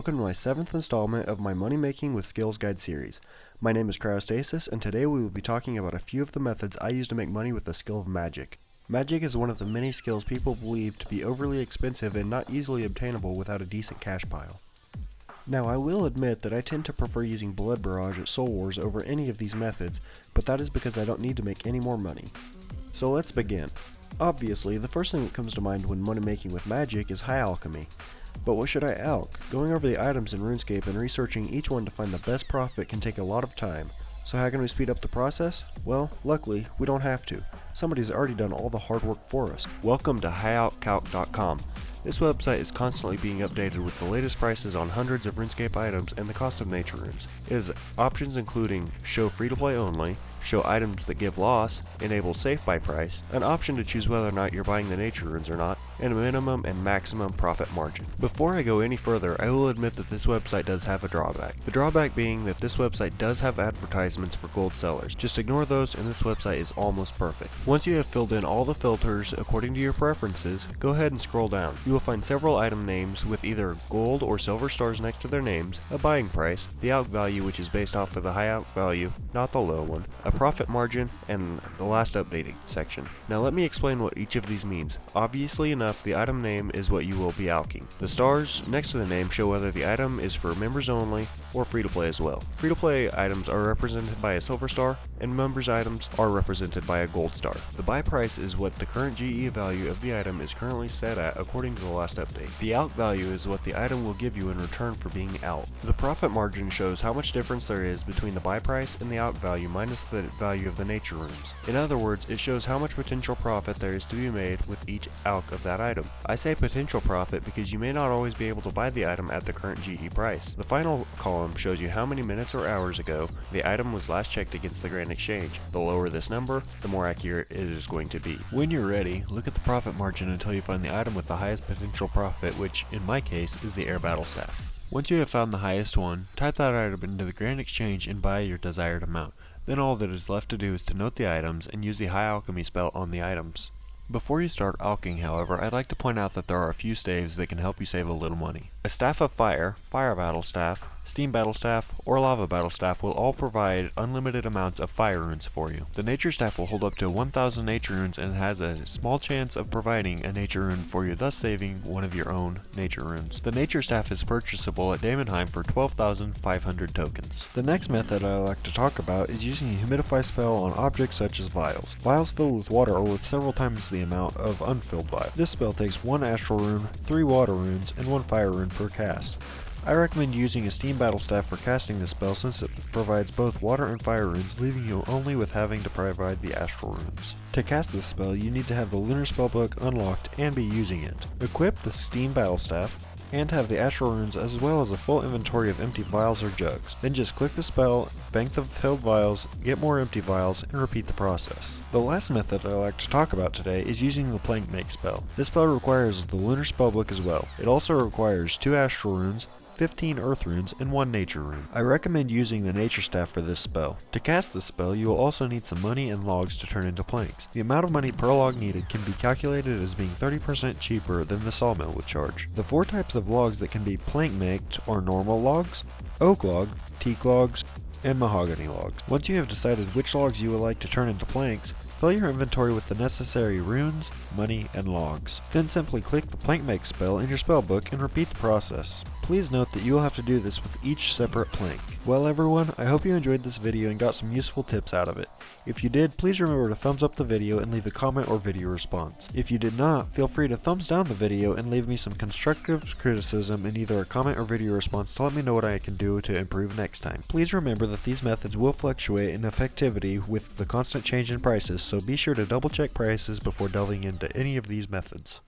welcome to my 7th installment of my Money Making with Skills Guide series. My name is Cryostasis, and today we will be talking about a few of the methods I use to make money with the skill of magic. Magic is one of the many skills people believe to be overly expensive and not easily obtainable without a decent cash pile. Now, I will admit that I tend to prefer using Blood Barrage at Soul Wars over any of these methods, but that is because I don't need to make any more money. So let's begin. Obviously, the first thing that comes to mind when money making with magic is high alchemy. But what should I alch? Going over the items in RuneScape and researching each one to find the best profit can take a lot of time. So how can we speed up the process? Well, luckily, we don't have to. Somebody's already done all the hard work for us. Welcome to highalchcalc.com. This website is constantly being updated with the latest prices on hundreds of RuneScape items and the cost of nature runes. It has options including show free-to-play only, show items that give loss, enable safe by price, an option to choose whether or not you're buying the nature runes or not, and a minimum and maximum profit margin. Before I go any further, I will admit that this website does have a drawback. The drawback being that this website does have advertisements for gold sellers. Just ignore those and this website is almost perfect. Once you have filled in all the filters according to your preferences, go ahead and scroll down. You will find several item names with either gold or silver stars next to their names, a buying price, the alch value which is based off of the high alch value, not the low one, a profit margin, and the last updating section. Now let me explain what each of these means. Obviously enough, the item name is what you will be alching. The stars next to the name show whether the item is for members only or free-to-play as well. Free-to-play items are represented by a silver star, and members items are represented by a gold star. The buy price is what the current GE value of the item is currently set at according to the last update. The alch value is what the item will give you in return for being alched. The profit margin shows how much difference there is between the buy price and the alch value minus the value of the nature runes. In other words, it shows how much potential profit there is to be made with each alch of that item. I say potential profit because you may not always be able to buy the item at the current GE price. The final column shows you how many minutes or hours ago the item was last checked against the Grand Exchange. The lower this number, the more accurate it is going to be. When you're ready, look at the profit margin until you find the item with the highest potential profit, which in my case is the Air Battle Staff. Once you have found the highest one, type that item into the Grand Exchange and buy your desired amount. Then all that is left to do is to note the items and use the high alchemy spell on the items. Before you start alching, however, I'd like to point out that there are a few staves that can help you save a little money. A Staff of Fire, Fire Battle Staff, Steam Battle Staff, or Lava Battle Staff will all provide unlimited amounts of fire runes for you. The Nature Staff will hold up to 1000 nature runes and has a small chance of providing a nature rune for you, thus saving one of your own nature runes. The Nature Staff is purchasable at Daemonheim for 12,500 tokens. The next method I like to talk about is using a humidify spell on objects such as vials. Vials filled with water are worth several times the amount of unfilled vials. This spell takes 1 astral rune, 3 water runes, and 1 fire rune per cast. I recommend using a Steam Battle Staff for casting this spell since it provides both water and fire runes, leaving you only with having to provide the astral runes. To cast this spell, you need to have the Lunar Spellbook unlocked and be using it. Equip the Steam Battle Staff, and have the astral runes as well as a full inventory of empty vials or jugs. Then just click the spell, bank the filled vials, get more empty vials, and repeat the process. The last method I like to talk about today is using the Plank Make spell. This spell requires the Lunar Spellbook as well. It also requires 2 astral runes, 15 earth runes, and 1 nature rune. I recommend using the nature staff for this spell. To cast this spell, you will also need some money and logs to turn into planks. The amount of money per log needed can be calculated as being 30% cheaper than the sawmill would charge. The 4 types of logs that can be plank maked are normal logs, oak log, teak logs, and mahogany logs. Once you have decided which logs you would like to turn into planks, fill your inventory with the necessary runes, money, and logs. Then simply click the Plank Make spell in your spellbook and repeat the process. Please note that you will have to do this with each separate plank. Well everyone, I hope you enjoyed this video and got some useful tips out of it. If you did, please remember to thumbs up the video and leave a comment or video response. If you did not, feel free to thumbs down the video and leave me some constructive criticism in either a comment or video response to let me know what I can do to improve next time. Please remember that these methods will fluctuate in effectivity with the constant change in prices, so be sure to double check prices before delving into any of these methods.